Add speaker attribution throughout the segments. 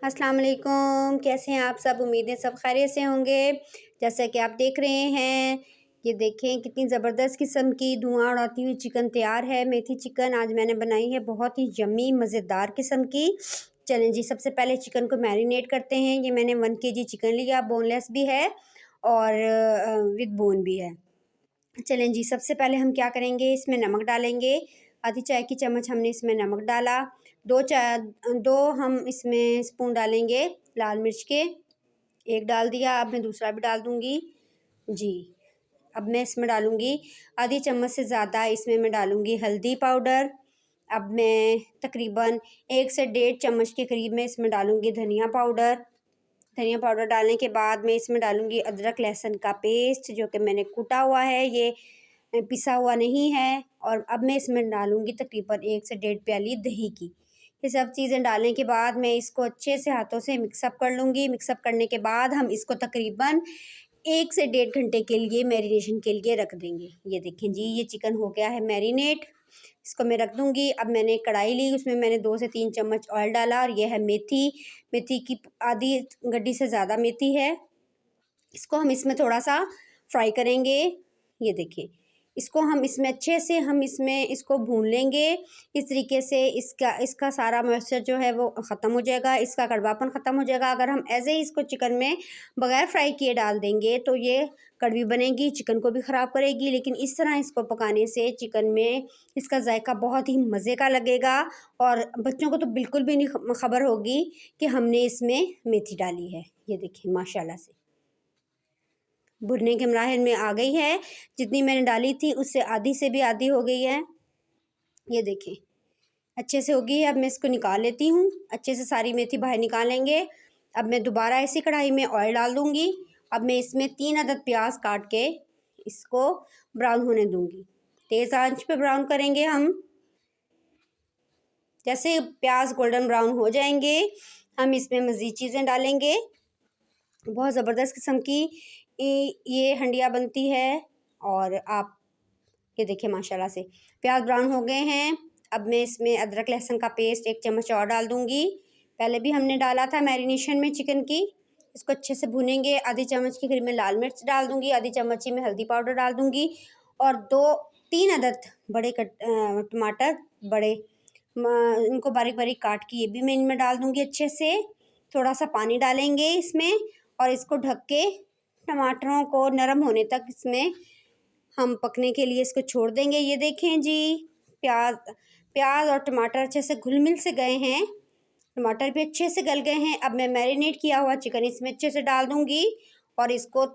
Speaker 1: अस्सलाम वालेकुम, कैसे हैं आप सब? उम्मीदें सब खैरियत से होंगे। जैसा कि आप देख रहे हैं, ये देखें कितनी ज़बरदस्त किस्म की धुआँ उड़ाती हुई चिकन तैयार है। मेथी चिकन आज मैंने बनाई है, बहुत ही यम्मी मज़ेदार किस्म की। चलें जी, सबसे पहले चिकन को मैरिनेट करते हैं। ये मैंने 1 केजी चिकन लिया, बोनलेस भी है और विद बोन भी है। चलें जी, सबसे पहले हम क्या करेंगे, इसमें नमक डालेंगे। आधी चाय की चम्मच हमने इसमें नमक डाला। 2 हम इसमें स्पून डालेंगे लाल मिर्च के, 1 डाल दिया। अब मैं दूसरा भी डाल दूँगी जी। अब मैं इसमें डालूँगी आधी चम्मच से ज़्यादा इसमें मैं डालूँगी हल्दी पाउडर। अब मैं तकरीबन 1 से 1.5 चम्मच के करीब मैं इसमें डालूँगी धनिया पाउडर। धनिया पाउडर डालने के बाद मैं इसमें डालूँगी अदरक लहसुन का पेस्ट, जो कि मैंने कूटा हुआ है, ये पिसा हुआ नहीं है। और अब मैं इसमें डालूँगी तकरीबन 1 से 1.5 प्याली दही की। ये सब चीज़ें डालने के बाद मैं इसको अच्छे से हाथों से मिक्सअप कर लूँगी। मिक्सअप करने के बाद हम इसको तकरीबन 1 से 1.5 घंटे के लिए मैरिनेशन के लिए रख देंगे। ये देखें जी, ये चिकन हो गया है मैरिनेट, इसको मैं रख दूँगी। अब मैंने कढ़ाई ली, उसमें मैंने 2 से 3 चम्मच ऑयल डाला और ये है मेथी। मेथी की आधी गड्डी से ज़्यादा मेथी है। इसको हम इसमें थोड़ा-सा फ्राई करेंगे। ये देखिए, इसको हम इसमें अच्छे से हम इसमें इसको भून लेंगे। इस तरीके से इसका सारा मॉइस्चर जो है वो ख़त्म हो जाएगा, इसका कड़वापन ख़त्म हो जाएगा। अगर हम ऐसे ही इसको चिकन में बग़ैर फ्राई किए डाल देंगे तो ये कड़वी बनेगी, चिकन को भी ख़राब करेगी। लेकिन इस तरह इसको पकाने से चिकन में इसका जायका बहुत ही मज़े का लगेगा और बच्चों को तो बिल्कुल भी नहीं ख़बर होगी कि हमने इसमें मेथी डाली है। ये देखिए माशाल्लाह से भुनने के मराहिल में आ गई है। जितनी मैंने डाली थी उससे आधी से भी आधी हो गई है। ये देखें अच्छे से हो गई है। अब मैं इसको निकाल लेती हूँ, अच्छे से सारी मेथी बाहर निकालेंगे। अब मैं दोबारा इसी कढ़ाई में ऑयल डाल दूँगी। अब मैं इसमें 3 अदद प्याज काट के इसको ब्राउन होने दूँगी। तेज़ आंच पे ब्राउन करेंगे हम। जैसे प्याज गोल्डन ब्राउन हो जाएंगे हम इसमें मज़ीद चीज़ें डालेंगे। बहुत ज़बरदस्त किस्म की ये हंडिया बनती है। और आप ये देखिए माशाल्लाह से प्याज ब्राउन हो गए हैं। अब मैं इसमें अदरक लहसुन का पेस्ट 1 चम्मच और डाल दूँगी। पहले भी हमने डाला था मैरिनेशन में चिकन की। इसको अच्छे से भूनेंगे। आधी चम्मच के करीब मैं लाल मिर्च डाल दूँगी, आधी चम्मच ही मैं हल्दी पाउडर डाल दूँगी और 2-3 अदद बड़े टमाटर बड़े इनको बारीक बारीक काट के ये भी मैं इनमें डाल दूँगी अच्छे से। थोड़ा सा पानी डालेंगे इसमें और इसको ढक के टमाटरों को नरम होने तक इसमें हम पकने के लिए इसको छोड़ देंगे। ये देखें जी, प्याज और टमाटर अच्छे से घुल मिल से गए हैं, टमाटर भी अच्छे से गल गए हैं। अब मैं मैरिनेट किया हुआ चिकन इसमें अच्छे से डाल दूँगी और इसको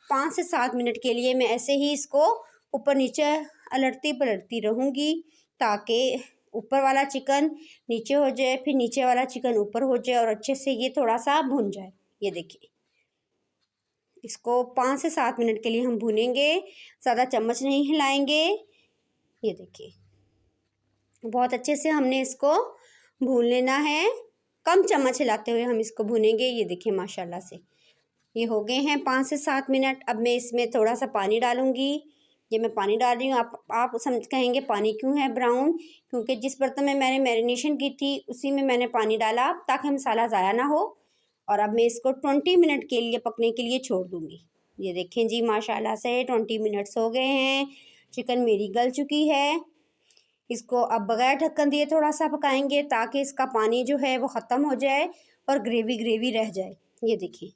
Speaker 1: 5 से 7 मिनट के लिए मैं ऐसे ही इसको ऊपर नीचे अलटती पलटती रहूँगी, ताकि ऊपर वाला चिकन नीचे हो जाए, फिर नीचे वाला चिकन ऊपर हो जाए और अच्छे से ये थोड़ा सा भुन जाए। ये देखिए, इसको 5 से 7 मिनट के लिए हम भूनेंगे, ज़्यादा चम्मच नहीं हिलाएंगे। ये देखिए, बहुत अच्छे से हमने इसको भून लेना है, कम चम्मच हिलाते हुए हम इसको भूनेंगे। ये देखिए माशाल्लाह से ये हो गए हैं 5 से 7 मिनट। अब मैं इसमें थोड़ा सा पानी डालूँगी। ये मैं पानी डाल रही हूँ। आप समझ कहेंगे पानी क्यों है ब्राउन, क्योंकि जिस बर्तन में मैंने मैरिनेशन की थी उसी में मैंने पानी डाला ताकि मसाला ज़ाया ना हो। और अब मैं इसको 20 मिनट के लिए पकने के लिए छोड़ दूँगी। ये देखें जी माशाल्लाह से 20 मिनट्स हो गए हैं, चिकन मेरी गल चुकी है। इसको अब बगैर ढक्कन दिए थोड़ा सा पकाएंगे ताकि इसका पानी जो है वो ख़त्म हो जाए और ग्रेवी ग्रेवी रह जाए। ये देखिए,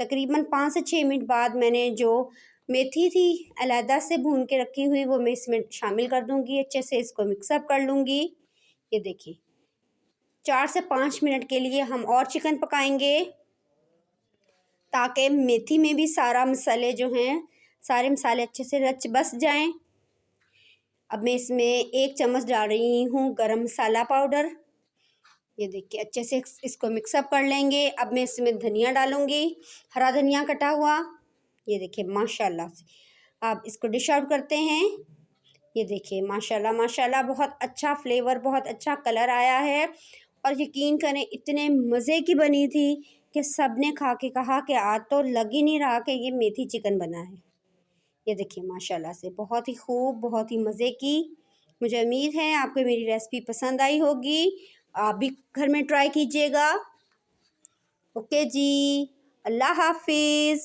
Speaker 1: तकरीबन 5 से 6 मिनट बाद मैंने जो मेथी थी अलहदा से भून के रखी हुई वो मैं इसमें शामिल कर दूँगी। अच्छे से इसको मिक्सअप कर लूँगी। ये देखिए, 4 से 5 मिनट के लिए हम और चिकन पकाएंगे ताकि मेथी में भी सारा मसाले जो हैं, सारे मसाले अच्छे से रच बस जाएं। अब मैं इसमें 1 चम्मच डाल रही हूँ गरम मसाला पाउडर। ये देखिए, अच्छे से इसको मिक्सअप कर लेंगे। अब मैं इसमें धनिया डालूँगी, हरा धनिया कटा हुआ। ये देखिए माशाल्लाह से आप इसको डिश आउट करते हैं। ये देखिए माशाल्लाह माशाल्लाह बहुत अच्छा फ्लेवर, बहुत अच्छा कलर आया है और यकीन करें इतने मज़े की बनी थी कि सब ने खा के कहा कि आज तो लग ही नहीं रहा कि ये मेथी चिकन बना है। ये देखिए माशाल्लाह से बहुत ही खूब, बहुत ही मज़े की। मुझे उम्मीद है आपको मेरी रेसिपी पसंद आई होगी। आप भी घर में ट्राई कीजिएगा। ओके जी, अल्लाह हाफिज़।